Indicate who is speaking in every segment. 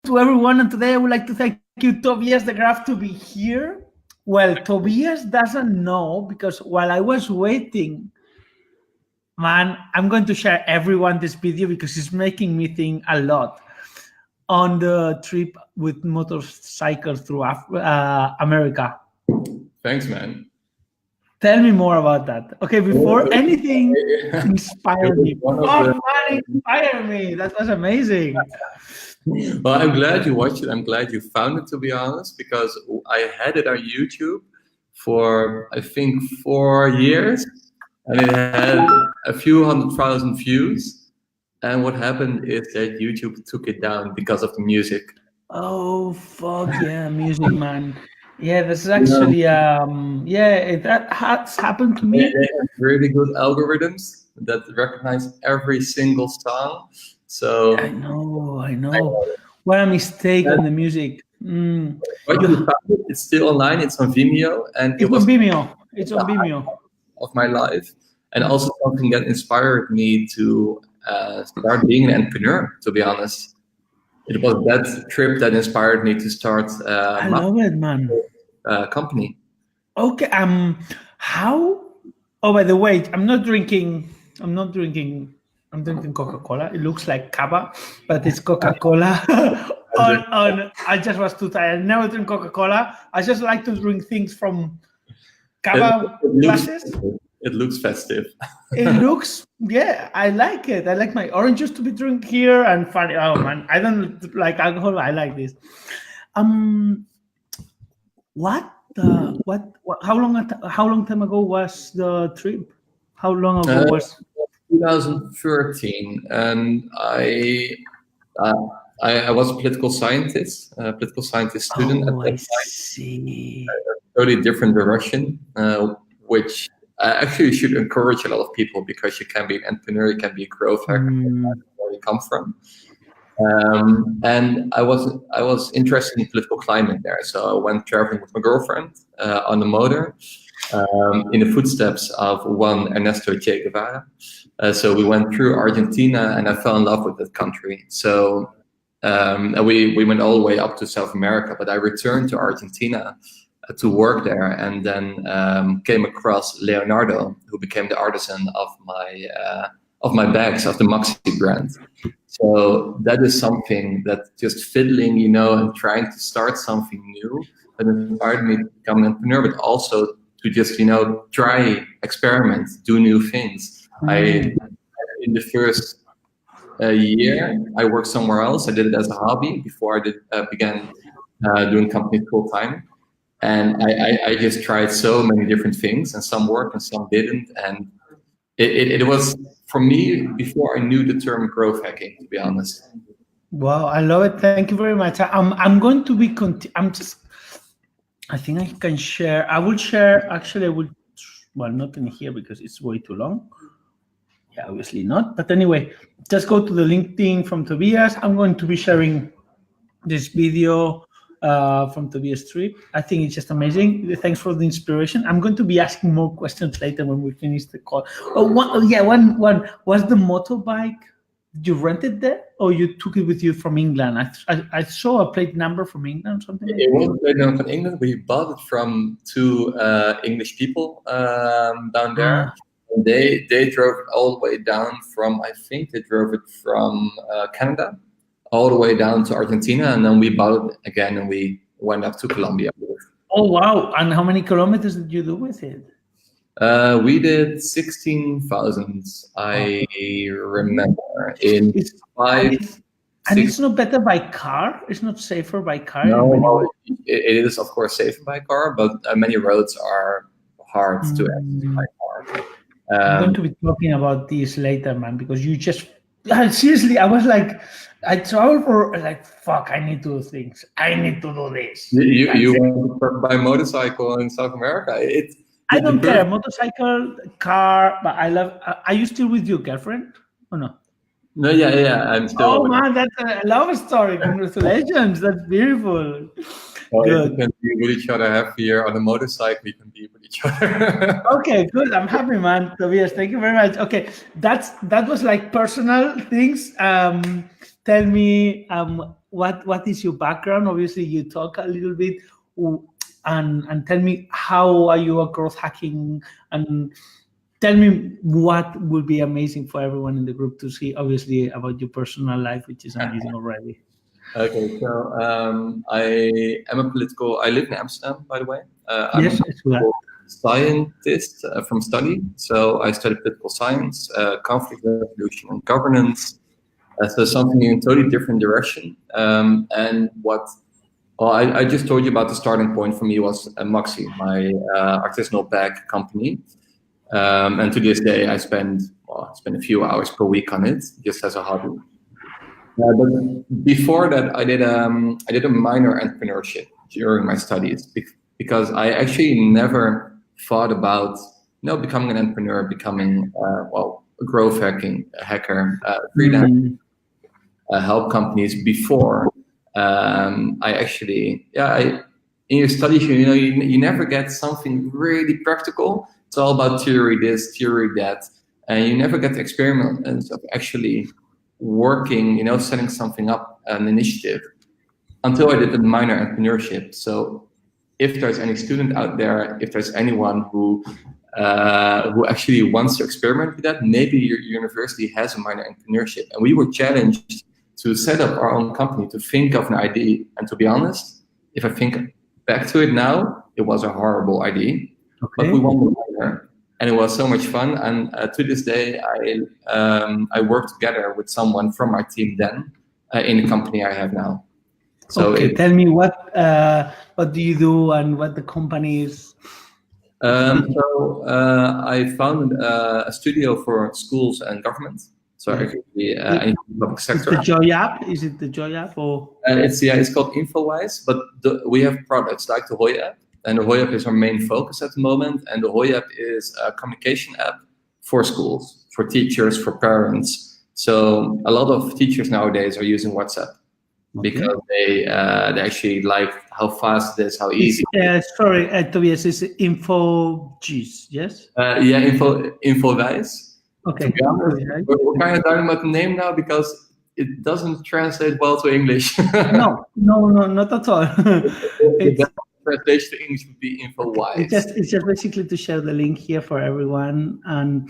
Speaker 1: to everyone, and today I would like to thank you, Tobias de Graaf, to be here. Well, Tobias doesn't know because while I was waiting, man, I'm going to share everyone this video because it's making me think a lot on the trip with motorcycles through America.
Speaker 2: Thanks, man.
Speaker 1: Tell me more about that. Okay, before anything, inspire me. Inspire me. That was amazing.
Speaker 2: Well, I'm glad you watched it. I'm glad you found it, to be honest, because I had it on YouTube for, I think, 4 years, and it had a few 100,000 views. And what happened is that YouTube took it down because of the music.
Speaker 1: Oh, fuck yeah, music, man. Yeah, this is actually, that has happened to me.
Speaker 2: They have really good algorithms that recognize every single song. So
Speaker 1: I know. What a mistake on the music.
Speaker 2: But you found it, it's still online, it's on Vimeo. And
Speaker 1: it's on Vimeo. It's on Vimeo.
Speaker 2: Of my life. And also something that inspired me to start being an entrepreneur, to be honest. It was that trip that inspired me to start
Speaker 1: I love it, man.
Speaker 2: Company.
Speaker 1: Okay. How? Oh, by the way, I'm drinking Coca-Cola. It looks like Cava, but it's Coca-Cola. I just was too tired. I never drink Coca-Cola. I just like to drink things from Cava glasses.
Speaker 2: It looks festive.
Speaker 1: It looks, yeah, I like it. I like my orange juice to be drunk here and funny. Oh man, I don't like alcohol. I like this. How long time ago was the trip? How long ago was?
Speaker 2: 2013, and I was a political scientist student at that time.
Speaker 1: See.
Speaker 2: A totally different direction, which I actually should encourage a lot of people, because you can be an entrepreneur, you can be a growth hacker, where you come from. And I was interested in political climate there, so I went traveling with my girlfriend on the motor, in the footsteps of one Ernesto Che Guevara. So we went through Argentina, and I fell in love with that country. So we went all the way up to South America, but I returned to Argentina to work there, and then came across Leonardo, who became the artisan of my bags, of the MOXH brand. So that is something that just fiddling, and trying to start something new, that inspired me to become an entrepreneur, but also to just, try, experiment, do new things. In the first year, I worked somewhere else. I did it as a hobby before I began doing company full time. And I just tried so many different things, and some worked and some didn't. And it was, for me, before I knew the term growth hacking, to be honest.
Speaker 1: Wow, I love it. Thank you very much. I'm going to be, I think I can share. I will share, actually, well, not in here because it's way too long. Yeah, obviously not. But anyway, just go to the LinkedIn from Tobias. I'm going to be sharing this video from Tobias' trip. I think it's just amazing. Thanks for the inspiration. I'm going to be asking more questions later when we finish the call. One was the motorbike you rented there, or you took it with you from England? I saw a plate number from England or something.
Speaker 2: It was a plate number from England. We bought it from two English people down there. And they drove all the way down from, I think they drove it from Canada all the way down to Argentina, and then we bought it again, and we went up to Colombia.
Speaker 1: Oh wow! And how many kilometers did you do with it?
Speaker 2: We did 16,000. I remember in
Speaker 1: it's not better by car. It's not safer by car.
Speaker 2: No, it is of course safer by car, but many roads are hard to access by car.
Speaker 1: I'm going to be talking about this later, man, because you just seriously, I was like, I traveled for like, fuck, I need to do things. I need to do this.
Speaker 2: You went by motorcycle in South America.
Speaker 1: I don't care, motorcycle, car, but I love. Are you still with your girlfriend or no?
Speaker 2: No, yeah, I'm still.
Speaker 1: Oh man, that's a love story. Congratulations, that's beautiful.
Speaker 2: Well, if we can be with each other happy here on a motorcycle, we can be with each other.
Speaker 1: Okay, good. I'm happy, man. Tobias, thank you very much. Okay, that was like personal things. Tell me, what is your background? Obviously, you talk a little bit, and tell me how are you a growth hacking, and tell me what would be amazing for everyone in the group to see, obviously, about your personal life, which is amazing already.
Speaker 2: Okay, so I live in Amsterdam, by the way. I'm
Speaker 1: Yes,
Speaker 2: a political scientist from study. So I study political science, conflict resolution and governance. So something in a totally different direction. I just told you about the starting point for me was MOXH, my artisanal bag company. And to this day, I spend a few hours per week on it, just as a hobby. But before that, I did a minor entrepreneurship during my studies because I actually never thought about becoming an entrepreneur, becoming a growth hacker, freelance, help companies before. In your studies, you never get something really practical. It's all about theory this, theory that, and you never get the experiments of actually working, setting something up, an initiative, until I did the minor entrepreneurship. So if there's any student out there, if there's anyone who actually wants to experiment with that, maybe your university has a minor entrepreneurship. And we were challenged to set up our own company, to think of an idea. And to be honest, if I think back to it now, it was a horrible idea. Okay. But we won the minor, and it was so much fun. And to this day, I work together with someone from my team then in the company I have now. So
Speaker 1: tell me what do you do and what the company is?
Speaker 2: I founded a studio for schools and government. So actually, in public sector.
Speaker 1: Is the Joy app? Is it the Joy app or?
Speaker 2: It's called Infowise, but we have products like the Hoy app, and the Hoy app is our main focus at the moment. And the Hoy app is a communication app for schools, for teachers, for parents. So a lot of teachers nowadays are using WhatsApp because they actually like how fast it is, how easy.
Speaker 1: Sorry, Tobias, is Infojis, yes?
Speaker 2: Infowijs.
Speaker 1: Okay.
Speaker 2: We're kind of talking about the name now because it doesn't translate well to English.
Speaker 1: No, not at all.
Speaker 2: The translation to English would be Infowise.
Speaker 1: It's just basically to share the link here for everyone, and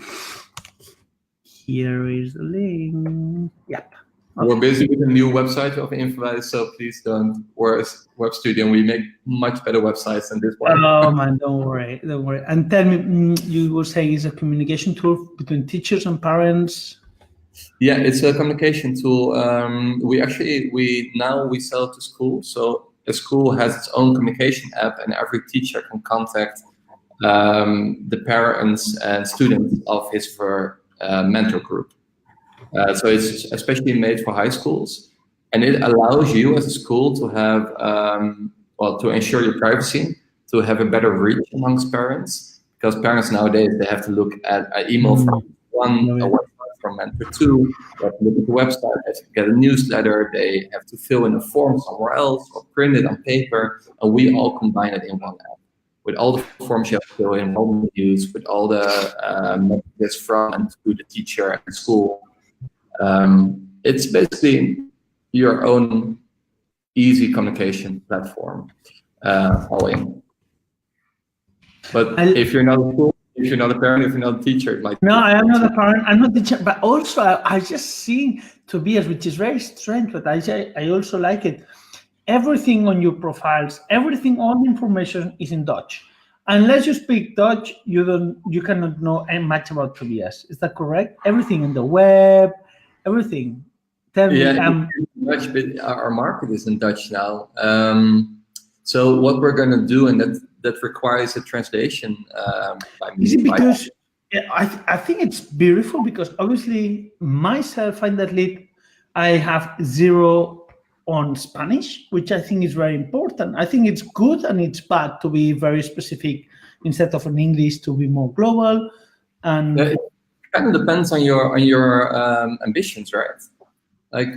Speaker 1: here is the link. Yep.
Speaker 2: Okay. We're busy with a new website of Infowise, so please don't. We're a web studio and we make much better websites than this one.
Speaker 1: Oh man, don't worry. And tell me, you were saying it's a communication tool between teachers and parents?
Speaker 2: Yeah, it's a communication tool. We sell it to schools. So a school has its own communication app, and every teacher can contact the parents and students of his or her mentor group. So it's especially made for high schools, and it allows you as a school to have, to ensure your privacy, to have a better reach amongst parents, because parents nowadays, they have to look at an email from one, a website from mentor two, they have to look at the website, they have to get a newsletter, they have to fill in a form somewhere else or print it on paper, and we all combine it in one app. With all the forms you have to fill in, all the news, with all the messages from and to the teacher at school. It's basically your own easy communication platform, all in. But if you're not a school, if you're not a parent, if you're not a teacher, it might.
Speaker 1: No, I am not a parent. I'm not a teacher, but also I just see Tobias, which is very strange, but I also like it. Everything on your profiles, all the information is in Dutch. Unless you speak Dutch, you cannot know much about Tobias. Is that correct? Everything in the web. Everything. Tell me.
Speaker 2: Dutch, but our market is in Dutch now. So what we're going to do, and that requires a translation by me.
Speaker 1: Is it because I think it's beautiful, because obviously myself and that lead, I have 0 on Spanish, which I think is very important. I think it's good and it's bad to be very specific instead of in English to be more global. And
Speaker 2: it kind of depends on your ambitions, right? Like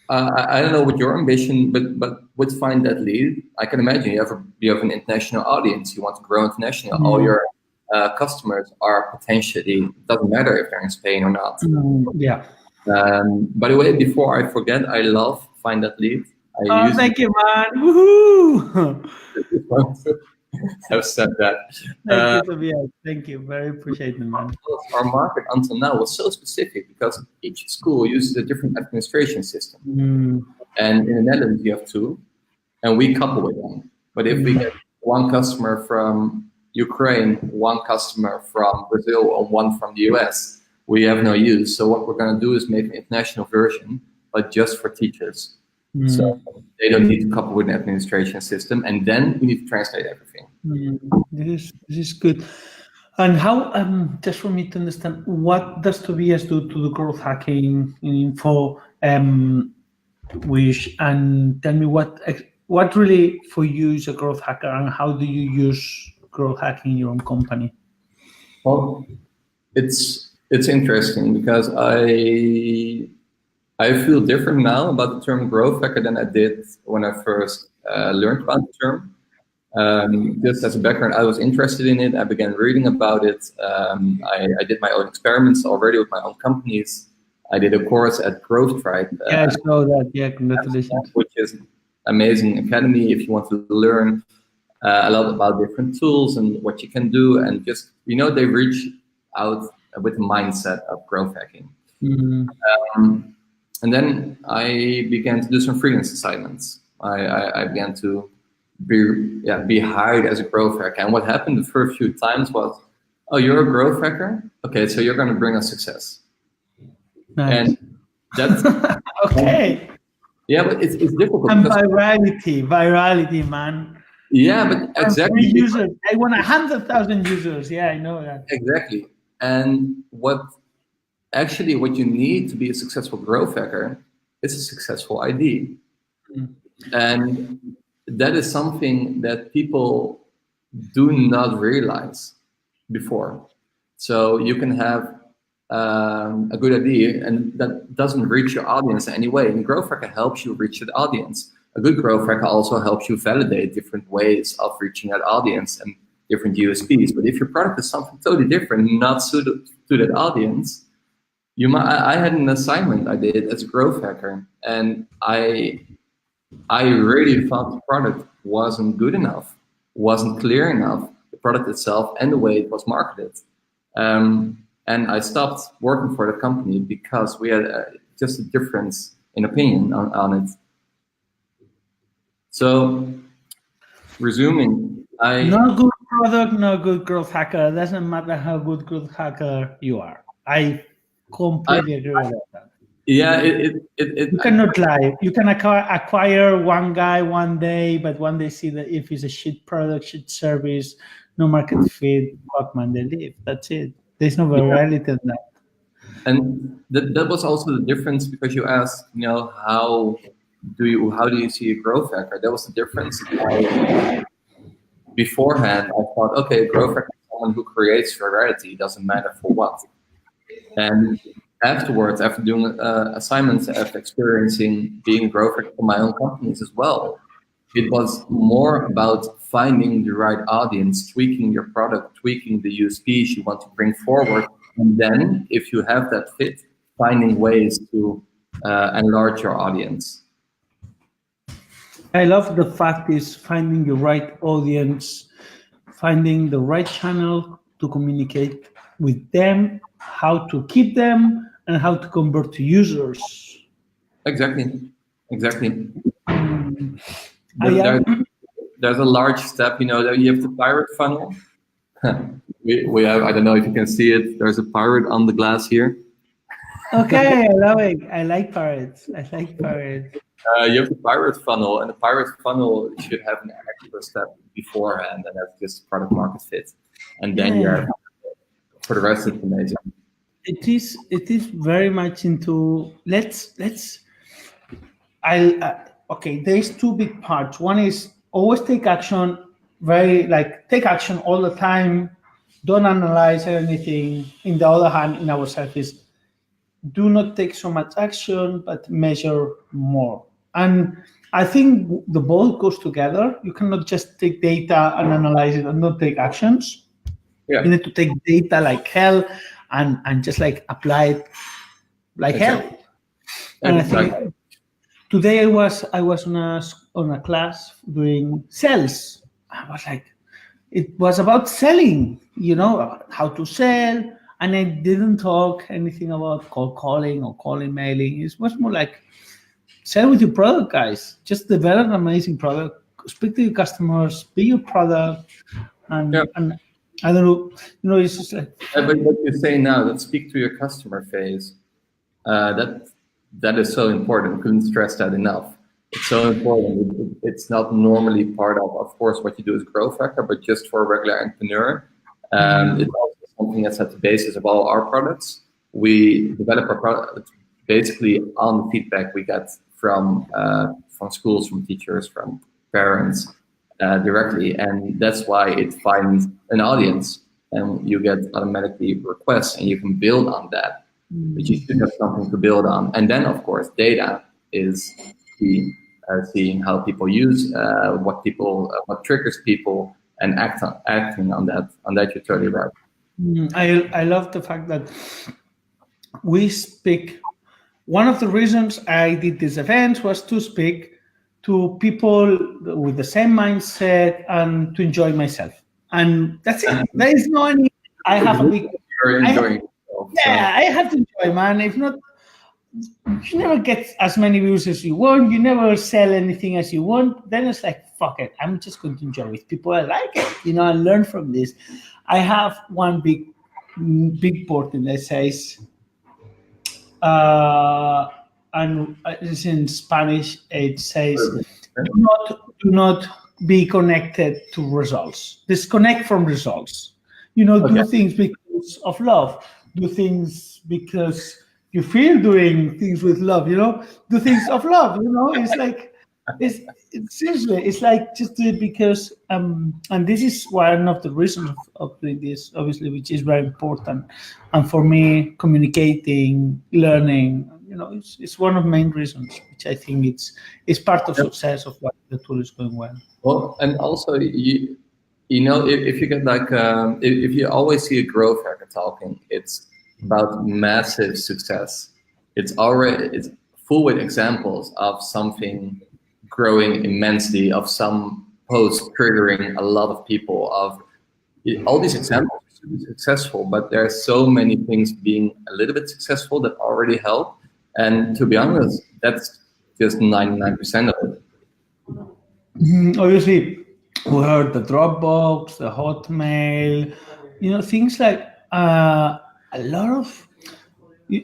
Speaker 2: I don't know what your ambition, but with Find That Lead, I can imagine you have an international audience. You want to grow international. Mm-hmm. All your customers are potentially, doesn't matter if they're in Spain or not.
Speaker 1: Yeah.
Speaker 2: By the way, before I forget, I love find that lead.
Speaker 1: Oh, thank you, man. Woohoo!
Speaker 2: Have said that.
Speaker 1: Thank you, Tobias. Thank you. Very appreciated, man.
Speaker 2: Our market until now was so specific because each school uses a different administration system. And in the Netherlands, you have two, and we couple with them. But if we get one customer from Ukraine, one customer from Brazil, or one from the US, we have no use. So what we're going to do is make an international version, but just for teachers. So they don't need to couple with an administration system, and then we need to translate everything.
Speaker 1: This is good. And how, just for me to understand, what does Tobias do to do growth hacking in info? And tell me what really for you is a growth hacker, and how do you use growth hacking in your own company?
Speaker 2: Well, it's interesting because I feel different now about the term growth hacker than I did when I first learned about the term. Just as a background, I was interested in it. I began reading about it. I did my own experiments already with my own companies. I did a course at Growth Tribe.
Speaker 1: Yeah, I saw that. Yeah, congratulations.
Speaker 2: Which is an amazing academy if you want to learn a lot about different tools and what you can do. And just, they reach out with the mindset of growth hacking. And then I began to do some freelance assignments. I began to be hired as a growth hacker. And what happened the first few times was, oh, you're a growth hacker? Okay, so you're going to bring us success.
Speaker 1: Nice.
Speaker 2: And that's
Speaker 1: okay.
Speaker 2: Yeah, but it's difficult.
Speaker 1: And virality, man.
Speaker 2: Yeah, but exactly.
Speaker 1: Users. I want 100,000 users. Yeah, I know that.
Speaker 2: Exactly. And what you need to be a successful growth hacker is a successful ID. And that is something that people do not realize before. So you can have a good idea, and that doesn't reach your audience in any way. And growth hacker helps you reach that audience. A good growth hacker also helps you validate different ways of reaching that audience and different USPs. But if your product is something totally different, not suited to that audience, I had an assignment I did as a growth hacker, and I really thought the product wasn't good enough, wasn't clear enough, the product itself and the way it was marketed. And I stopped working for the company because we had just a difference in opinion on it. So, resuming,
Speaker 1: no good product, no good growth hacker. Doesn't matter how good growth hacker you are. I completely agree with that.
Speaker 2: Yeah,
Speaker 1: you cannot lie. You can acquire one guy one day, but when they see that if it's a shit product, shit service, no market fit, fuck man, they leave. That's it. There's no virality in that.
Speaker 2: And that was also the difference, because you asked, how do you see a growth hacker? That was the difference. Beforehand, I thought, okay, a growth hacker is someone who creates virality, doesn't matter for what. And afterwards, after doing assignments, after experiencing being a growth hacker for my own companies as well, it was more about finding the right audience, tweaking your product, tweaking the USPs you want to bring forward, and then, if you have that fit, finding ways to enlarge your audience.
Speaker 1: I love the fact is finding the right audience, finding the right channel to communicate with them, how to keep them, and how to convert to users.
Speaker 2: Exactly. There's a large step, that you have the pirate funnel. we have, I don't know if you can see it, there's a pirate on the glass here.
Speaker 1: Okay, I love it. I like pirates. You
Speaker 2: have the pirate funnel, and the pirate funnel should have an extra step beforehand, and that's just product market fit. And then you're, for the rest, it's amazing.
Speaker 1: It is very much into okay, there's two big parts. One is always take action, take action all the time, don't analyze anything. In the other hand, in our service, do not take so much action, but measure more. And I think the both goes together. You cannot just take data and analyze it and not take actions.
Speaker 2: Yeah.
Speaker 1: You need to take data like hell and just apply it like hell. And I think today I was on a class doing sales. I was like, it was about selling, about how to sell, and I didn't talk anything about cold calling or calling mailing. It was more like sell with your product, guys. Just develop an amazing product. Speak to your customers. Be your product,
Speaker 2: Yeah.
Speaker 1: and I don't know. It's just like.
Speaker 2: But what you say now, that speak to your customer phase, that is so important. Couldn't stress that enough. It's so important. It's not normally part of course, what you do is growth hacker, but just for a regular entrepreneur, it's also something that's at the basis of all our products. We develop our products basically on the feedback we get from schools, from teachers, from parents directly, and that's why it finds an audience, and you get automatically requests, and you can build on that. But you should have something to build on, and then of course data is key. Seeing how people use what triggers people, and acting on that. You're totally right.
Speaker 1: I love the fact that we speak. One of the reasons I did this event was to speak to people with the same mindset and to enjoy myself. And that's it. There is no any. I have a big.
Speaker 2: You're enjoying yourself,
Speaker 1: yeah, I have to enjoy, man. If not, you never get as many views as you want. You never sell anything as you want. Then it's like, fuck it. I'm just going to enjoy with people. I like it, and learn from this. I have one big board that says, and it's in Spanish. It says, do not be connected to results. Disconnect from results. Do things because of love. Do things because you feel doing things with love. Do things of love. It's like it's seriously. It's like just do it because and this is one of the reasons of doing this, obviously, which is very important. And for me, communicating, learning, it's one of the main reasons, which I think it's part of success of why the tool is going well.
Speaker 2: Well, and also if you get if you always see a growth hacker talking, it's about massive success. It's full with examples of something growing immensely, of some post triggering a lot of people, of all these examples to be successful, but there are so many things being a little bit successful that already help. And to be honest, that's just 99% of it.
Speaker 1: Obviously, we heard the Dropbox, the Hotmail, things like a lot of.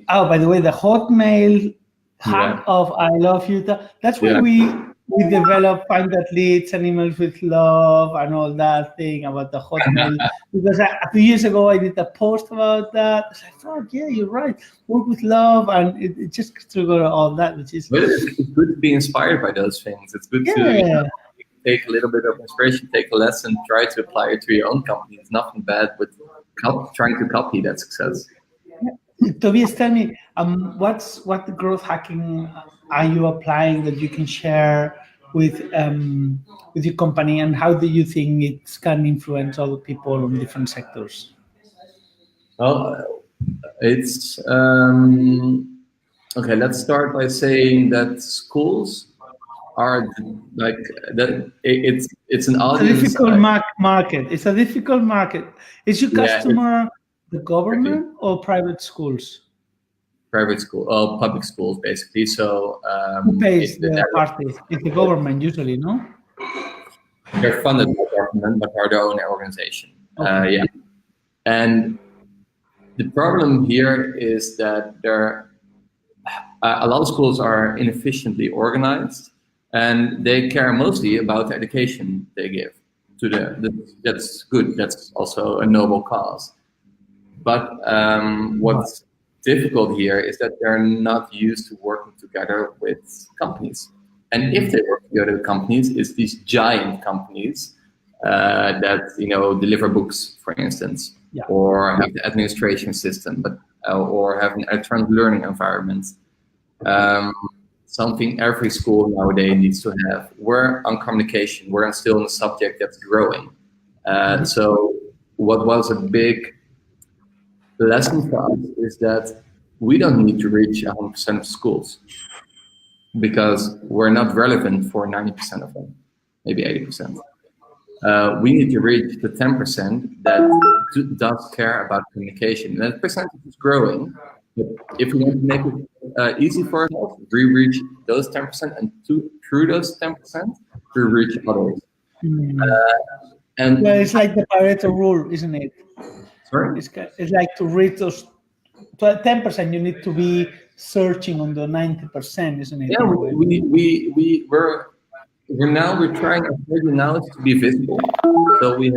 Speaker 1: Oh, by the way, the Hotmail hack of I love you. That's where we develop find that leads and emails with love and all that thing about the Hotmail. Because a few years ago I did a post about that. It's like, fuck yeah, you're right. Work with love, and it just triggered all that, which is.
Speaker 2: But it's good to be inspired by those things. It's good to take a little bit of inspiration, take a lesson, try to apply it to your own company. There's nothing bad with trying to copy that success.
Speaker 1: Tobias, tell me, what growth hacking are you applying that you can share with your company, and how do you think it can influence other people in different sectors?
Speaker 2: Well, it's okay. Let's start by saying that schools are like that. It's an audience.
Speaker 1: It's a difficult market. It's a difficult market. Is your customer the government or private schools?
Speaker 2: Private school, public schools, basically. So
Speaker 1: who pays the party? It's the government usually, no?
Speaker 2: They're funded by government, but are their own organization. Okay. And the problem here is that a lot of schools are inefficiently organized, and they care mostly about the education they give to that's good. That's also a noble cause. But what's difficult here is that they're not used to working together with companies. And if they work together with companies, it's these giant companies that deliver books, for instance, or have the administration system, or have an electronic learning environment. Something every school nowadays needs to have. We're on communication. We're still on a subject that's growing. So what was a big lesson for us is that we don't need to reach 100% of schools. because we're not relevant for 90% of them, maybe 80%. We need to reach the 10% that does care about communication. And that percentage is growing. But if we want to make it easy for ourselves, we reach those 10%, and through those 10%, we reach others. And
Speaker 1: well, it's like the Pareto rule, isn't it?
Speaker 2: sorry?
Speaker 1: It's like to reach those 10%, you need to be searching on the 90%, isn't it?
Speaker 2: Yeah, we're trying our strategy now is to be visible. So we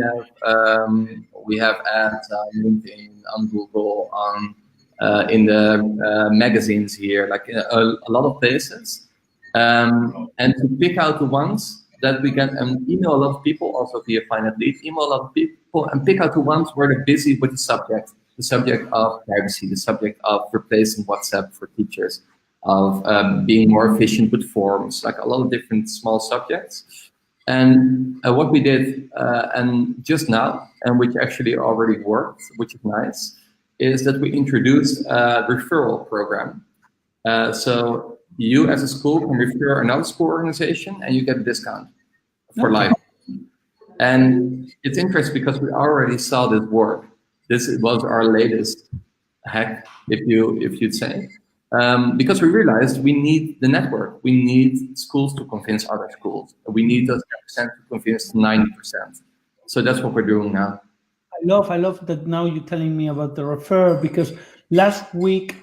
Speaker 2: have ads on LinkedIn, on Google, on in the magazines here, like a lot of places, and to pick out the ones that we can email a lot of people, also via Find Lead, email a lot of people and pick out the ones where they're busy with the subject of privacy, the subject of replacing WhatsApp for teachers, of being more efficient with forms, like a lot of different small subjects. And what we did, and just now, and which actually already worked, which is nice, is that we introduced a referral program. So you as a school can refer another school organization and you get a discount for life. And it's interesting because we already saw this work. This was our latest hack, if you'd say. Because we realized we need the network. We need schools to convince other schools. We need those 10% to convince 90%. So that's what we're doing now.
Speaker 1: I love that now you're telling me about the refer, because last week,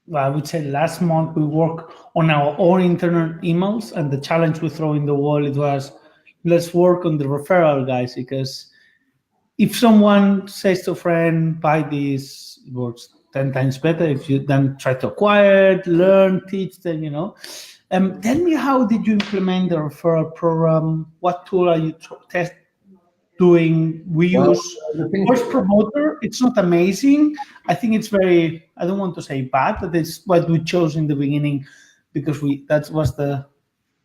Speaker 1: well, I would say last month, we worked on our own internal emails, and the challenge we throw in the wall, it was, let's work on the referral, guys, because if someone says to a friend, buy this, it works 10 times better if you then try to acquire it, learn, teach them, Tell me, how did you implement the referral program? What tool are you doing? We use First Promoter. It's not amazing. I think it's very, I don't want to say bad, but it's what we chose in the beginning because that was the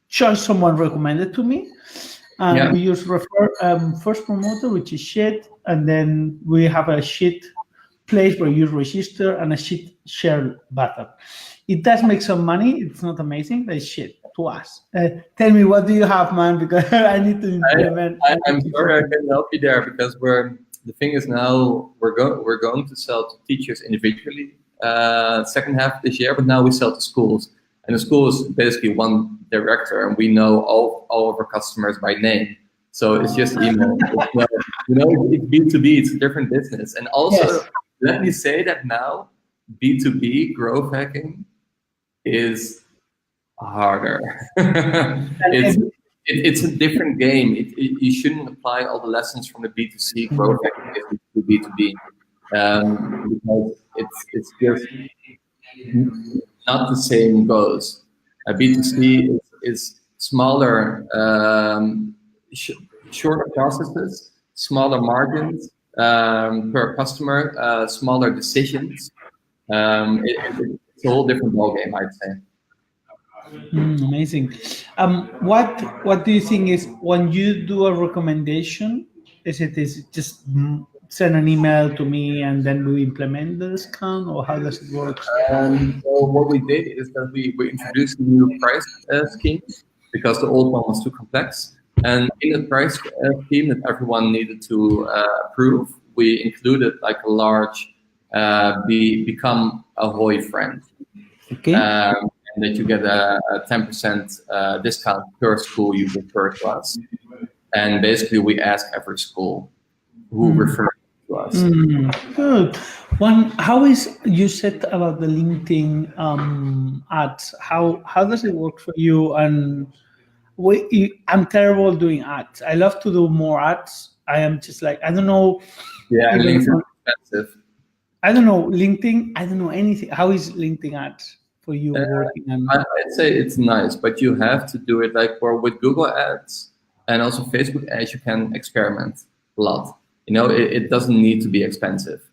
Speaker 1: choice someone recommended to me. We use First Promoter, which is shit, and then we have a shit place where you register and a shit share button. It does make some money. It's not amazing, but it's shit to us. Tell me, what do you have, man? Because I need to implement.
Speaker 2: I'm sorry I can help you there, because the thing is now we're going to sell to teachers individually second half of this year, but now we sell to schools. And the school is basically one director, and we know all of our customers by name. So it's just email. It's B2B, it's a different business. And also, let me say that now, B2B growth hacking is harder. It's a different game. You shouldn't apply all the lessons from the B2C growth hacking to B2B, because it's just not the same goes. B2C is smaller, shorter processes, smaller margins per customer, smaller decisions. It's a whole different ballgame, I'd say.
Speaker 1: Amazing. What do you think is, when you do a recommendation, is it just send an email to me and then we implement the discount, or how does it work?
Speaker 2: So what we did is that we introduced a new price scheme, because the old one was too complex. And in the price scheme that everyone needed to approve, we included like a large become a Ahoy friend.
Speaker 1: Okay.
Speaker 2: And that you get a 10% discount per school you refer to us. And basically we ask every school who referred to us.
Speaker 1: Good. How is, you said about the LinkedIn ads? How does it work for you? And I'm terrible doing ads. I love to do more ads. I am just like, I don't know.
Speaker 2: Yeah, LinkedIn is expensive.
Speaker 1: I don't know LinkedIn. I don't know anything. How is LinkedIn ads for you working?
Speaker 2: I'd say it's nice, but you have to do it like with Google ads and also Facebook ads. You can experiment a lot. It doesn't need to be expensive.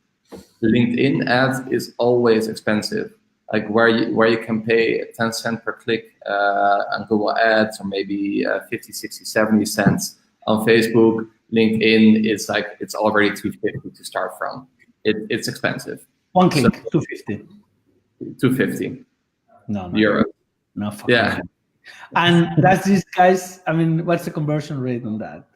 Speaker 2: LinkedIn ads is always expensive. Like where you can pay 10 cents per click on Google ads, or maybe 50, 60, 70 cents on Facebook. LinkedIn is like, it's already $250 to start from. It's expensive.
Speaker 1: One click, so, $250.
Speaker 2: $250.
Speaker 1: No.
Speaker 2: Euro.
Speaker 1: No fucking
Speaker 2: Yeah.
Speaker 1: way. And that's these guys. I mean, what's the conversion rate on that?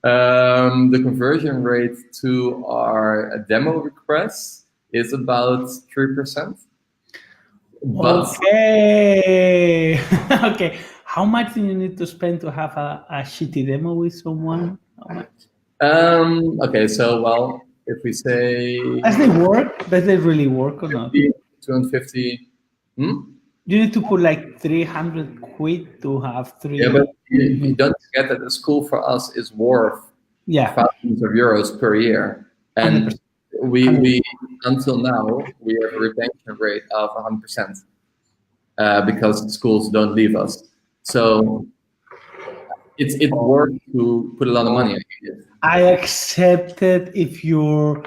Speaker 2: The conversion rate to our demo requests is about 3%. But
Speaker 1: Okay. Okay. How much do you need to spend to have a shitty demo with someone? How much?
Speaker 2: okay, so well, if we say
Speaker 1: Does they work? Does they really work or not?
Speaker 2: 250,
Speaker 1: You need to put like 300 quid to have three.
Speaker 2: yeah, but you don't forget that the school for us is worth thousands of euros per year, and
Speaker 1: 100%.
Speaker 2: we until now we have a retention rate of 100%. Because schools don't leave us. So it's worth to put a lot of money into it.
Speaker 1: I accept it if your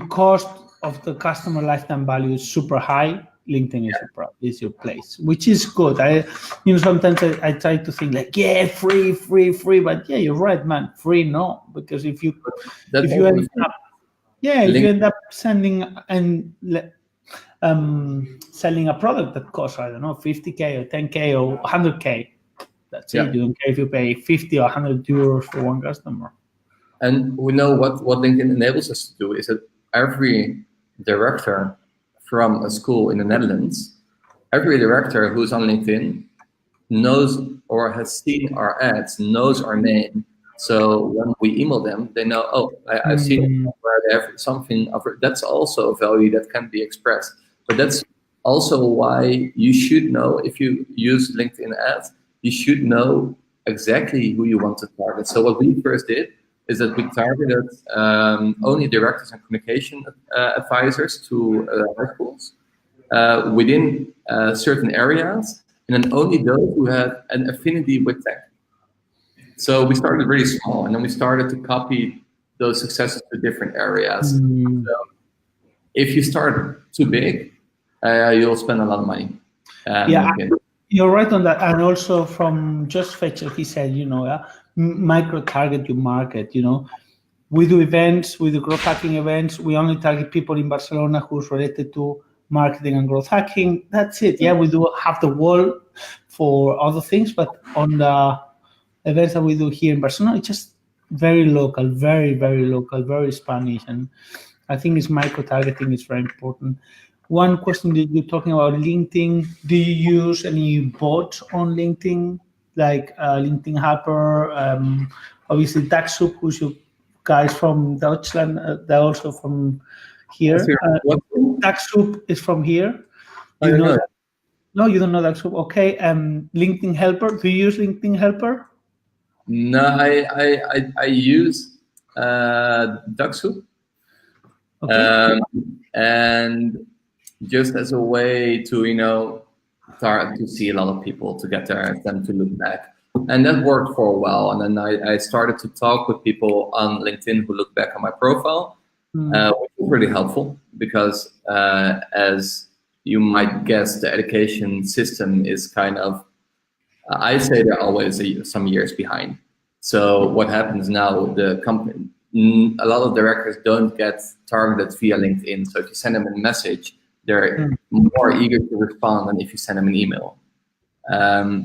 Speaker 1: cost of the customer lifetime value is super high. LinkedIn is your place, which is good. Sometimes I try to think like, yeah, free, but yeah, you're right, man. Free, no, because if you end up sending and selling a product that costs, I don't know, 50K or 10K or 100K. That's it. You don't care if you pay 50 or 100 euros for one customer.
Speaker 2: And we know what LinkedIn enables us to do is that every director from a school in the Netherlands, every director who's on LinkedIn knows or has seen our ads, knows our name. So when we email them, they know, oh, I've seen where they have something. That's also a value that can be expressed. But that's also why you should know, if you use LinkedIn ads, you should know exactly who you want to target. So what we first did is that we targeted only directors and communication advisors to high schools within certain areas, and then only those who had an affinity with tech. So we started really small, and then we started to copy those successes to different areas. So if you start too big, you'll spend a lot of money.
Speaker 1: You're right on that. And also from Just Fetcher, he said, micro-target your market. We do events, we do growth hacking events. We only target people in Barcelona who's related to marketing and growth hacking. That's it. Yeah, we do have the wall for other things, but on the events that we do here in Barcelona, it's just very local, very, very local, very Spanish. And I think it's micro-targeting is very important. One question that you're talking about LinkedIn, do you use any bots on LinkedIn, like LinkedIn Helper, obviously DAXUP, who's your guys from Deutschland, they're also from here. DAXUP is from here. You know that? No, you don't know DAXUP. Okay. LinkedIn Helper, do you use LinkedIn Helper?
Speaker 2: No, I use DAXUP. Okay. And just as a way to, start to see a lot of people, to get them to look back. And that worked for a while. And then I started to talk with people on LinkedIn who look back on my profile, which was really helpful because as you might guess, the education system is kind of, I say they're always some years behind. So what happens now, the company, a lot of directors don't get targeted via LinkedIn. So if you send them a message, they're more eager to respond than if you send them an email.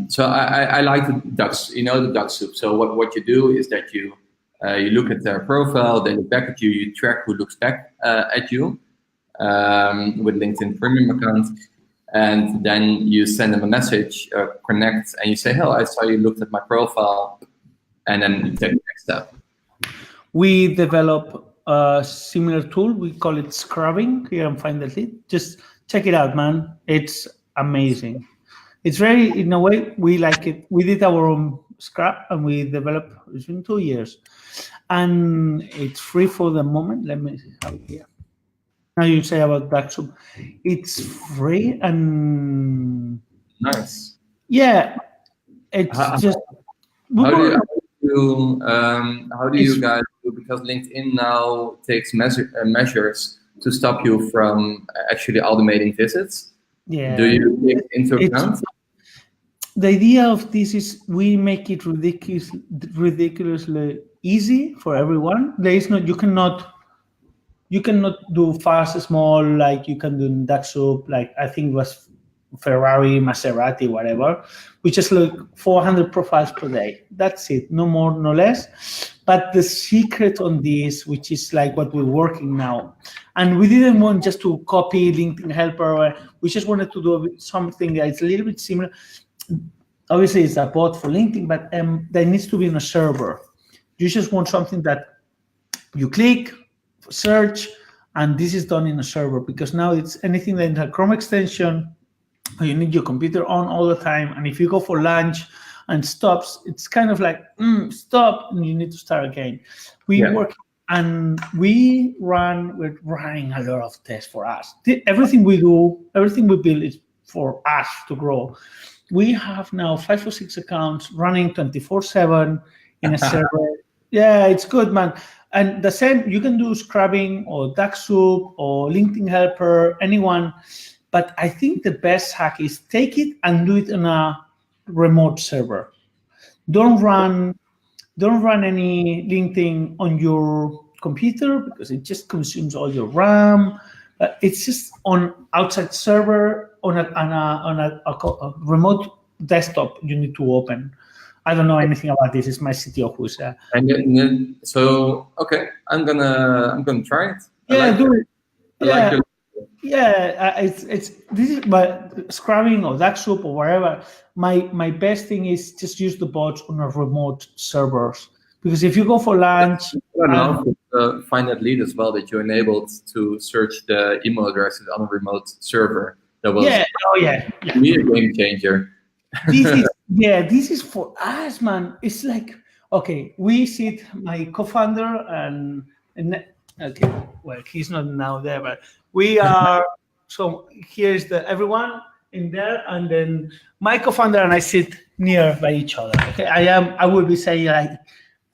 Speaker 2: So I like the ducks, the DAXUP. So what you do is that you look at their profile, they look back at you, you track who looks back at you with LinkedIn Premium account, and then you send them a message, connect, and you say, "Hello, I saw you looked at my profile," and then you take the next step.
Speaker 1: We develop a similar tool. We call it scrubbing here on Find the Lead. Just check it out, man. It's amazing. It's very, in a way, we like it. We did our own scrub and we developed it's in 2 years. And it's free for the moment. Let me see how here. Now you say about DAXUP. It's free and
Speaker 2: nice.
Speaker 1: Yeah. It's how do
Speaker 2: you guys do, because LinkedIn now takes measures to stop you from actually automating visits?
Speaker 1: Yeah.
Speaker 2: Do you take into account?
Speaker 1: The idea of this is we make it ridiculously easy for everyone. There is no, you cannot You cannot do fast, small, like you can do in Daxup, like I think it was Ferrari, Maserati, whatever. We just look 400 profiles per day. That's it, no more, no less. But the secret on this, which is like what we're working now, and we didn't want just to copy LinkedIn Helper. We just wanted to do something that's a little bit similar. Obviously, it's a bot for LinkedIn, but there needs to be on a server. You just want something that you click, search, and this is done in a server, because now it's anything that is a Chrome extension, you need your computer on all the time, and if you go for lunch and stops, it's kind of like stop, and you need to start again. We're running a lot of tests for us. Everything we do, everything we build is for us to grow. We have now 5 or 6 accounts running 24/7 in a server. Yeah, it's good, man. And the same, you can do Scrubbing or Daxup or LinkedIn Helper, anyone. But I think the best hack is take it and do it on a remote server. Don't run any LinkedIn on your computer, because it just consumes all your RAM. It's just on outside server on a remote desktop you need to open. I don't know anything about this. It's my CTO who's.
Speaker 2: So okay, I'm gonna try it.
Speaker 1: Do it.
Speaker 2: Like
Speaker 1: it's this is, but Scrubbing or Daxup or wherever. My best thing is just use the bots on a remote servers, because if you go for lunch,
Speaker 2: find that lead as well, that you enabled to search the email addresses on a remote server. That was me a game changer.
Speaker 1: This is for us, man. It's like, okay, we sit, my co-founder and okay, well, he's not now there, but we are. So here's everyone in there, and then my co-founder and I sit near by each other. Okay, I will be saying like,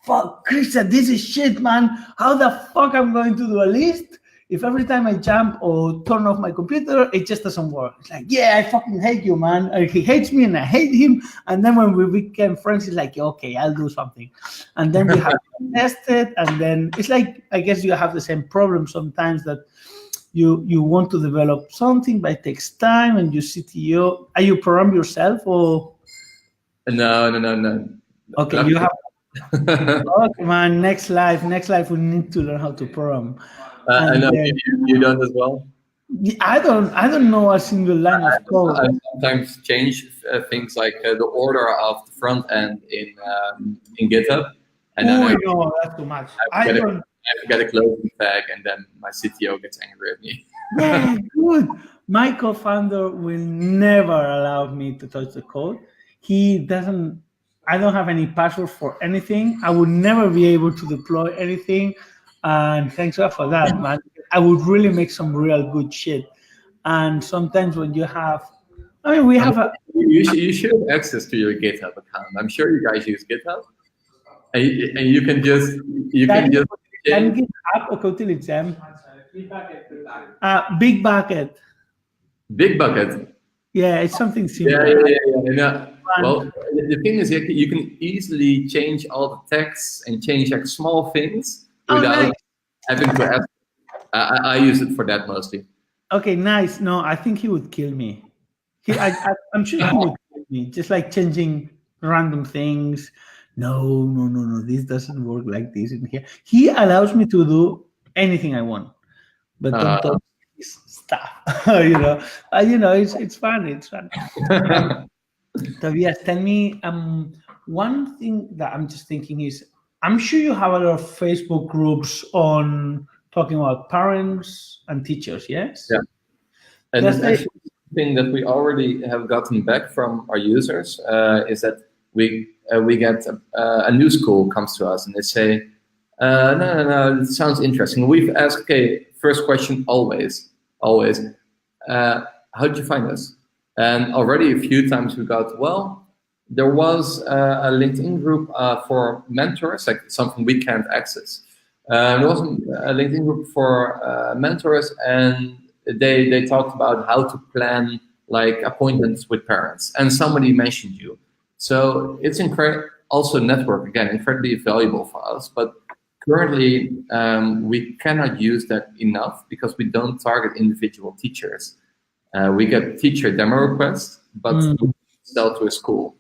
Speaker 1: fuck, Christian, this is shit, man. How the fuck I'm going to do a list if every time I jump or turn off my computer, it just doesn't work? It's like, yeah, I fucking hate you, man. He hates me and I hate him. And then when we became friends, it's like, okay, I'll do something. And then we have to test it. And then it's like, I guess you have the same problem sometimes, that you want to develop something, but it takes time, and you CTO. Are you program yourself or?
Speaker 2: No.
Speaker 1: Okay, you have. Okay, man. Next life, we need to learn how to program.
Speaker 2: I know you don't as well.
Speaker 1: I don't know a single line of code.
Speaker 2: I sometimes change things like the order of the front end in GitHub, and then
Speaker 1: no, that's too much.
Speaker 2: I forget a closing tag, and then my CTO gets angry at me.
Speaker 1: Yeah, good. My co-founder will never allow me to touch the code. He doesn't. I don't have any password for anything. I would never be able to deploy anything. And thanks God for that, man. I would really make some real good shit. And sometimes when you have, we have
Speaker 2: you should have access to your GitHub account. I'm sure you guys use GitHub, and you can just
Speaker 1: GitHub o que utilitzem? Big Bucket.
Speaker 2: Big Bucket.
Speaker 1: Yeah, it's something similar.
Speaker 2: Yeah. Well, the thing is, you can easily change all the texts and change like small things without having to ask. I use it for that mostly.
Speaker 1: Okay, nice. No, I think he would kill me. I'm sure he would kill me, just like changing random things. No, this doesn't work like this in here. He allows me to do anything I want, but don't touch this stuff. It's fun. It's fun. Tobias, tell me, one thing that I'm just thinking is, I'm sure you have a lot of Facebook groups on talking about parents and teachers, yes?
Speaker 2: Yeah. And the thing that we already have gotten back from our users is that we get a new school comes to us and they say, no, it sounds interesting. We've asked, okay, first question always, how did you find us? And already a few times we got, well, there was a LinkedIn group for mentors, like something we can't access. There was a LinkedIn group for mentors, and they talked about how to plan like appointments with parents, and somebody mentioned you. So it's also network, again, incredibly valuable for us. But currently, we cannot use that enough because we don't target individual teachers. We get teacher demo requests, but we sell to a school.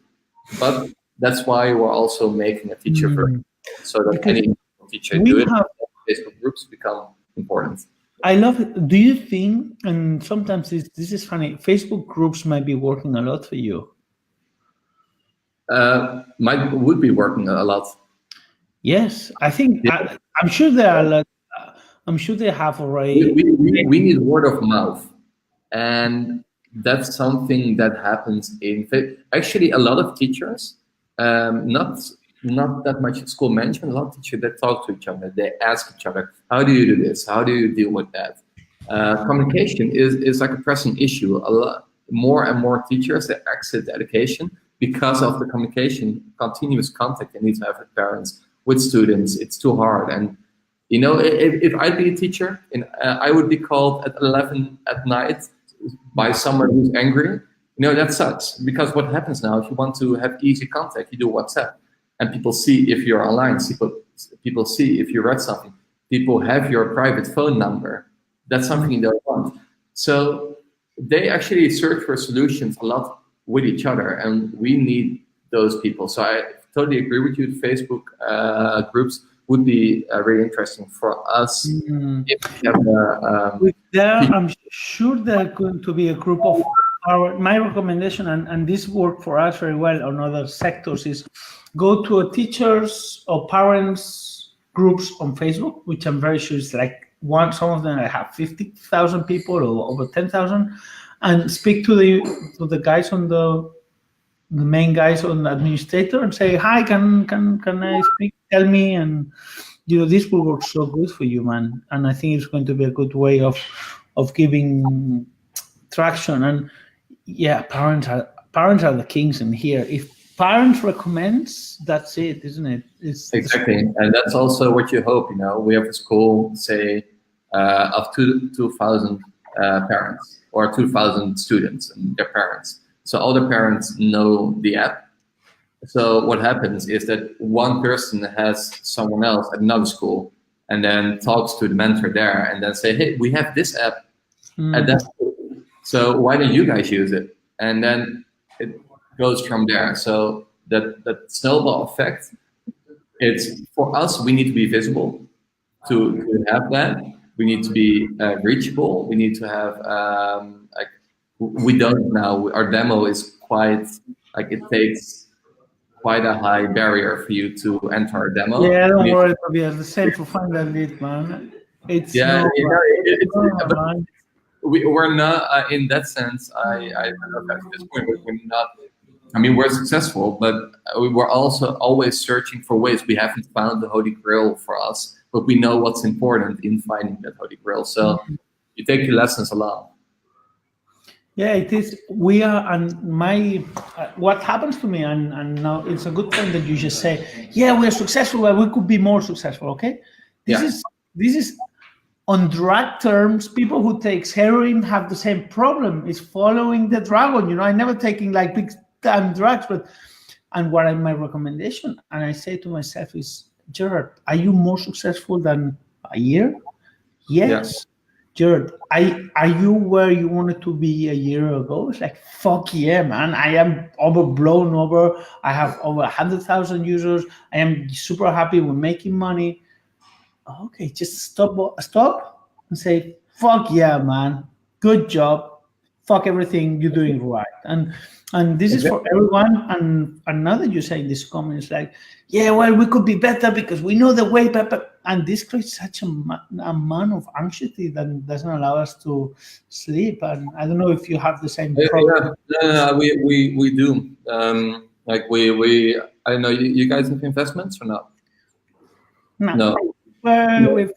Speaker 2: But that's why we're also making a teacher version, so that
Speaker 1: Because
Speaker 2: any teacher do it. Facebook groups become important.
Speaker 1: I love it. Do you think, and sometimes this is funny, Facebook groups might be working a lot for you?
Speaker 2: Would be working a lot.
Speaker 1: Yes, I think,
Speaker 2: Yeah.
Speaker 1: I'm sure there are a lot, I'm sure they have already.
Speaker 2: We need word of mouth, and that's something that happens in actually a lot of teachers, not that much in school management. A lot of teachers that talk to each other, they ask each other, how do you do this? How do you deal with that? Communication is like a pressing issue. A lot more and more teachers that exit education because of the communication, continuous contact they need to have with parents, with students. It's too hard. And you know, if I'd be a teacher, I would be called at 11 at night by someone who's angry. You know, that sucks, because what happens now, if you want to have easy contact, you do WhatsApp, and people see if you're online, people see if you read something, people have your private phone number. That's something you don't want. So they actually search for solutions a lot with each other, and we need those people. So I totally agree with you. The Facebook groups would be really interesting for us. If we have
Speaker 1: I'm sure there are going to be a group of my recommendation, and this worked for us very well on other sectors, is go to a teachers or parents groups on Facebook, which I'm very sure is like some of them I have 50,000 people or over 10,000, and speak to the guys on the main guys on the administrator and say, hi, can I speak? Tell me, and you know, this will work so good for you, man. And I think it's going to be a good way of giving traction. And yeah, parents are the kings in here. If parents recommends, that's it, isn't it?
Speaker 2: Exactly, and that's also what you hope. You know, we have a school, say, of 2,000 parents or 2,000 students and their parents. So all the parents know the app. So what happens is that one person has someone else at another school, and then talks to the mentor there, and then say, hey, we have this app at that school, so why don't you guys use it? And then it goes from there. So that snowball effect, it's for us, we need to be visible to have that. We need to be reachable. We need to have we don't now. Our demo is quite like, it takes quite a high barrier for you to enter our demo.
Speaker 1: Yeah, don't worry, Tobias. The same for find that lead, man. It's
Speaker 2: we're not in that sense. I don't know if at this point we're not. I mean, we're successful, but we're also always searching for ways. We haven't found the Holy Grail for us, but we know what's important in finding that Holy Grail. So you take your lessons along.
Speaker 1: Yeah, it is. We are, and what happens to me, and now it's a good point that you just say, yeah, we're successful, but we could be more successful. Okay, this is on drug terms. People who takes heroin have the same problem. It's following the dragon. You know, I never taking like big time drugs, and what my recommendation, and I say to myself is, Gerard, are you more successful than a year? Yes. Yeah. Gerard, are you where you wanted to be a year ago? It's like, fuck yeah, man. I am blown over. I have over 100,000 users. I am super happy. We're making money. Okay, just stop and say, fuck yeah, man. Good job. Fuck everything you're doing right. And this is for everyone. And now that you say in this comment, it's like, yeah, well, we could be better because we know the way, and this creates such a amount of anxiety that doesn't allow us to sleep. And I don't know if you have the same problem.
Speaker 2: No, we do. Like we I don't know, you guys have investments or not? No.
Speaker 1: Well, we're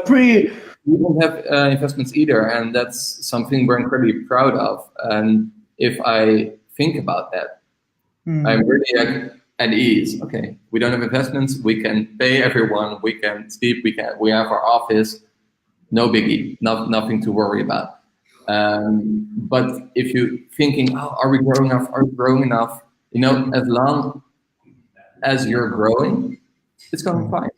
Speaker 1: free.
Speaker 2: We don't have investments either, and that's something we're incredibly proud of. And if I think about that, I'm really at ease. Okay, we don't have investments. We can pay everyone. We can sleep. We have our office. No biggie. Nothing to worry about. But if you're thinking, oh, are we growing enough? Are we growing enough? You know, as long as you're growing, it's going fine.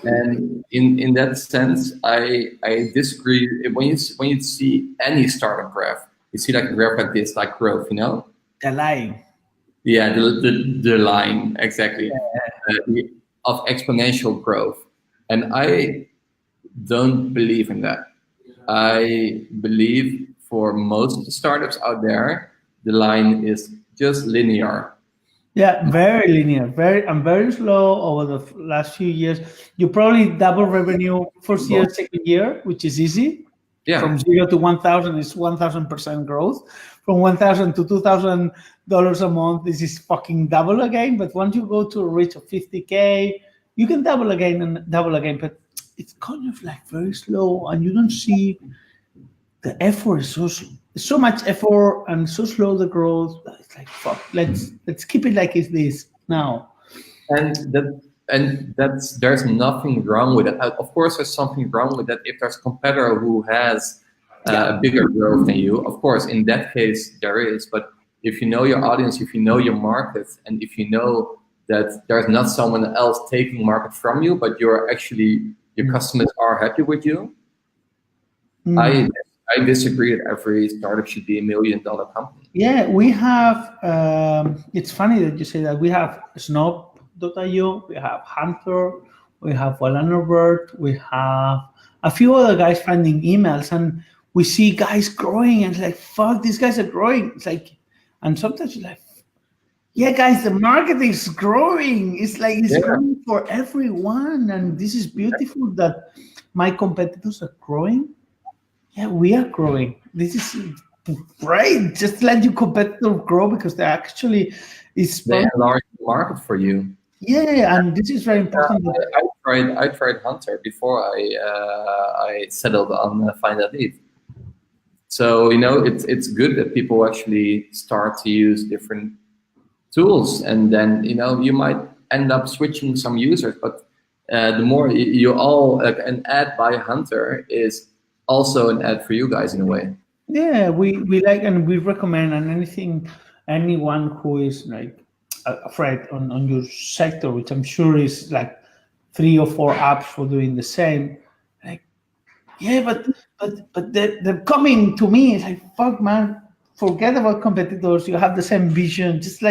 Speaker 2: And in that sense, I disagree. When you see any startup graph, you see like a graph like this, like growth, you know?
Speaker 1: The line.
Speaker 2: Yeah, the line exactly of exponential growth, and I don't believe in that. I believe for most of the startups out there, the line is just linear.
Speaker 1: Yeah, very linear, very slow over the last few years. You probably double revenue first year, second year, which is easy.
Speaker 2: Yeah,
Speaker 1: From 0 to 1,000 is 1,000% growth. From 1,000 to $2,000 a month, this is fucking double again. But once you go to a reach of 50K, you can double again and double again. But it's kind of like very slow, and you don't see the effort is so much effort and so slow the growth. It's like fuck. Let's keep it like it's this now.
Speaker 2: and that's there's nothing wrong with it. Of course, there's something wrong with that if there's a competitor who has a bigger growth than you. Of course, in that case there is. But if you know your audience, if you know your market, and if you know that there's not someone else taking market from you, but you're actually your customers are happy with you. I disagree that every startup should be $1 million company.
Speaker 1: Yeah, we have. It's funny that you say that. We have Snob.io, we have Hunter, we have Wallanovert, we have a few other guys finding emails, and we see guys growing, and it's like, fuck, these guys are growing. It's like, and sometimes you're like, yeah, guys, the market is growing. It's like it's growing for everyone, and this is beautiful that my competitors are growing. Yeah, we are growing. This is great. Just let your competitor grow because they actually is
Speaker 2: they enlarge the market for you.
Speaker 1: Yeah, and this is very important.
Speaker 2: I tried Hunter before I settled on Find That Lead. So it's good that people actually start to use different tools, and then you might end up switching some users. But the more you all an ad by Hunter is also an ad for you guys in a way.
Speaker 1: Yeah, we like and we recommend, and anyone who is like afraid on your sector, which I'm sure is like 3 or 4 apps for doing the same. Like, yeah, but they're coming to me. It's like, fuck, man, forget about competitors. You have the same vision. Just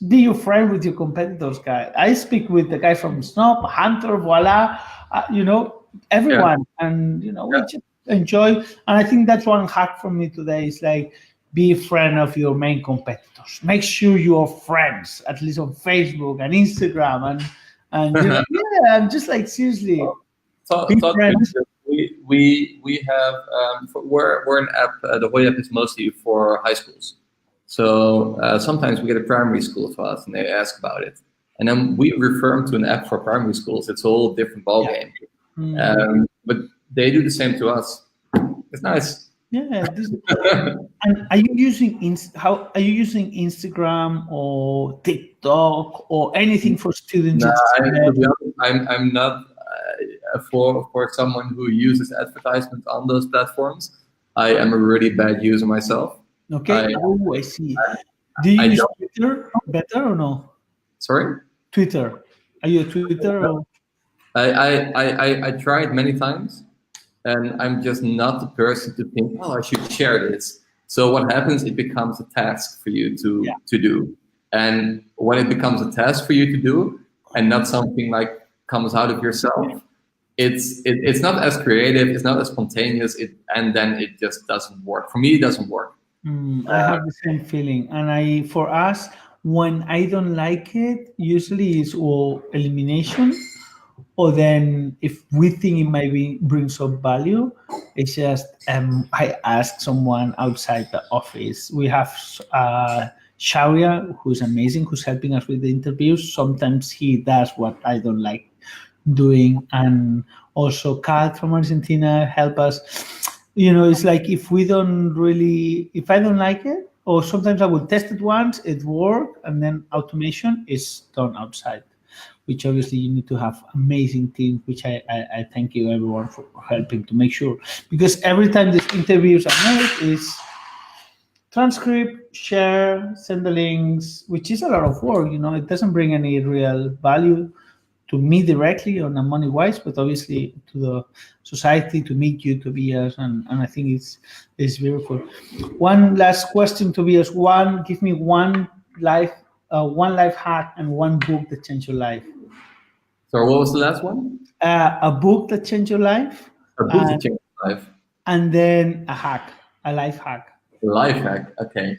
Speaker 1: be your friend with your competitors, guy. I speak with the guy from Snob, Hunter, Voila, everyone, and we just enjoy. And I think that's one hack from me today is like, be a friend of your main competitors. Make sure you are friends, at least on Facebook and Instagram, and yeah, I'm just like, seriously.
Speaker 2: We have we're an app. The Hoy app is mostly for high schools. So sometimes we get a primary school to us and they ask about it, and then we refer them to an app for primary schools. It's a whole different ballgame. But they do the same to us. It's nice.
Speaker 1: Yeah. And are you using Instagram or TikTok or anything for students?
Speaker 2: No, to be honest, I'm not for someone who uses advertisement on those platforms. I am a really bad user myself.
Speaker 1: Okay. I see. Do you use Twitter better or no?
Speaker 2: Sorry?
Speaker 1: Twitter. Are you a Twitter? Or?
Speaker 2: I tried many times, and I'm just not the person to think, oh, I should share this. So what happens? It becomes a task for you to do. And when it becomes a task for you to do, and not something like comes out of yourself, it's not as creative, it's not as spontaneous, and then it just doesn't work. For me, it doesn't work.
Speaker 1: I have the same feeling, and for us, when I don't like it, usually it's elimination, or then if we think it might bring some value, it's just I ask someone outside the office. We have Sharia, who's amazing, who's helping us with the interviews. Sometimes he does what I don't like doing, and also Kat from Argentina help us. It's like if I don't like it, or sometimes I will test it once, it works, and then automation is done outside, which obviously you need to have amazing teams, which I thank you everyone for helping to make sure. Because every time these interviews are made is transcript, share, send the links, which is a lot of work. It doesn't bring any real value me directly on a money-wise, but obviously to the society, to meet you, Tobias, and I think it's beautiful. One last question, Tobias. Give me one life hack and one book that changed your life.
Speaker 2: So what was the last one?
Speaker 1: A book that changed your life.
Speaker 2: A book that changed my life.
Speaker 1: And then a life hack.
Speaker 2: Life hack, okay.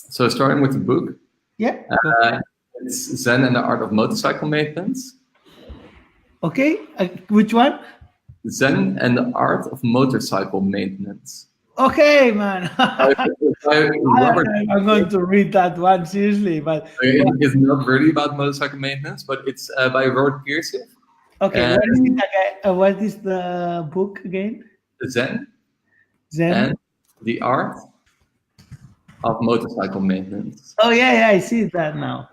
Speaker 2: So starting with the book.
Speaker 1: Yeah.
Speaker 2: It's Zen and the Art of Motorcycle Maintenance.
Speaker 1: Okay, which one?
Speaker 2: Zen and the Art of Motorcycle Maintenance.
Speaker 1: Okay, man.
Speaker 2: Robert,
Speaker 1: I'm going to read that one seriously, but
Speaker 2: it's not really about motorcycle maintenance, but it's by Robert Pierce.
Speaker 1: Okay, what is the book again?
Speaker 2: Zen and the Art of Motorcycle Maintenance.
Speaker 1: Oh yeah, I see that now.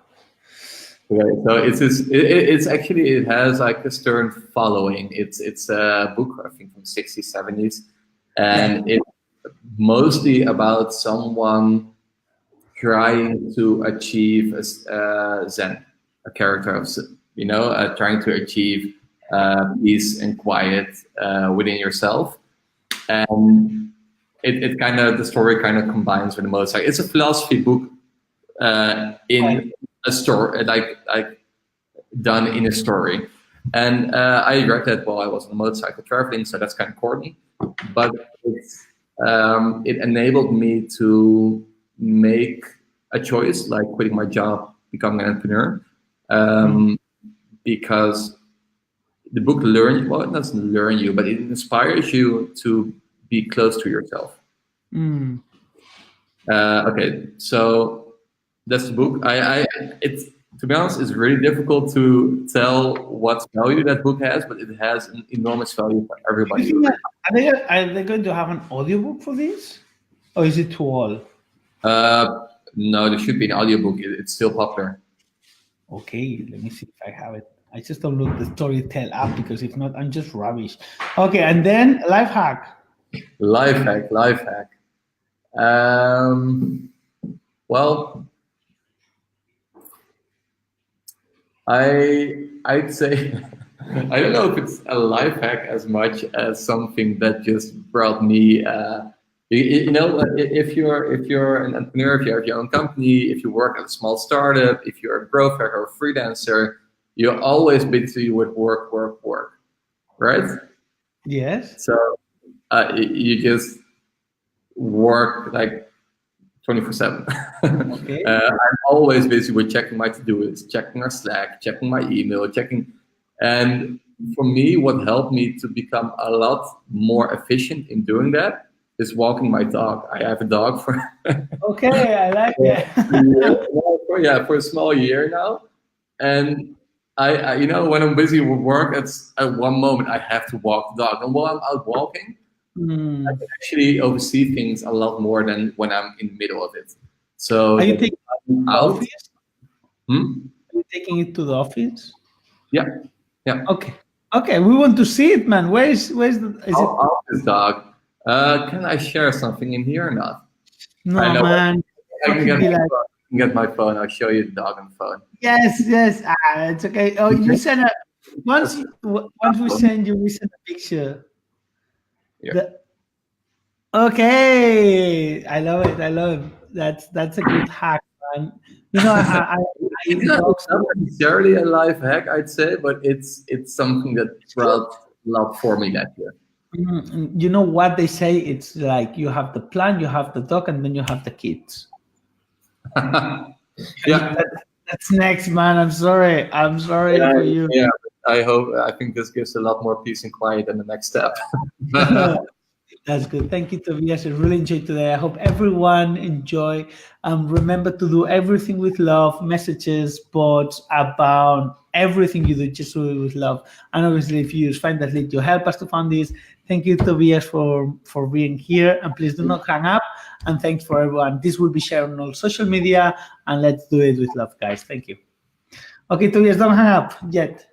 Speaker 2: Okay, so it has like a stern following. It's a book, I think, from the 60s, 70s, and it's mostly about someone trying to achieve Zen, a character of trying to achieve peace and quiet within yourself, and the story kind of combines with the motorcycle. It's a philosophy book in a story, like done in a story. And I read that while I was on a motorcycle traveling, so that's kind of corny, but it enabled me to make a choice, like quitting my job, becoming an entrepreneur, because the book it doesn't learn you, but it inspires you to be close to yourself. Okay, so that's the book. To be honest, it's really difficult to tell what value that book has, but it has an enormous value for everybody.
Speaker 1: Are they going to have an audiobook for this, or is it to all?
Speaker 2: No, there should be an audiobook. It's still popular.
Speaker 1: Okay, let me see if I have it. I just download the Storytel app, because if not, I'm just rubbish. Okay, and then life hack.
Speaker 2: Life hack. Well, I'd say I don't know if it's a life hack as much as something that just brought me. If you're an entrepreneur, if you have your own company, if you work at a small startup, if you're a growth hacker or a freelancer, you're always busy with work, right?
Speaker 1: Yes.
Speaker 2: So you just work like 24/7.
Speaker 1: Okay.
Speaker 2: I'm always busy with checking my to-do list, checking our Slack, checking my email, and for me, what helped me to become a lot more efficient in doing that is walking my dog. I have a dog for
Speaker 1: Okay, I like that.
Speaker 2: for a small year now, and I when I'm busy with work, it's at one moment I have to walk the dog, and while I'm out walking, I can actually oversee things a lot more than when I'm in the middle of it. So
Speaker 1: are you taking it to the
Speaker 2: out?
Speaker 1: office? Are you taking it to the office?
Speaker 2: Yeah.
Speaker 1: Okay, we want to see it, man. Where's the?
Speaker 2: Office dog. Can I share something in here or not?
Speaker 1: No, man.
Speaker 2: I can get my phone. I'll show you the dog on the phone.
Speaker 1: Yes. It's okay. Oh, you send a once we send a picture.
Speaker 2: Yeah.
Speaker 1: Okay, I love it. That's a good hack, man.
Speaker 2: It's not necessarily a life hack, I'd say, but it's something that brought love for me that year.
Speaker 1: You know what they say? It's like you have the plan, you have the dog, and then you have the kids.
Speaker 2: Yeah,
Speaker 1: that's next, man. I'm sorry for you.
Speaker 2: Yeah, I think this gives a lot more peace and quiet than the next step.
Speaker 1: That's good. Thank you, Tobias. I really enjoyed today. I hope everyone enjoy. Remember to do everything with love, messages, bots, outbound, everything you do, just do it with love. And obviously, if you find that lead, you help us to fund this. Thank you, Tobias, for being here. And please do not hang up. And thanks for everyone. This will be shared on all social media. And let's do it with love, guys. Thank you. Okay, Tobias, don't hang up yet.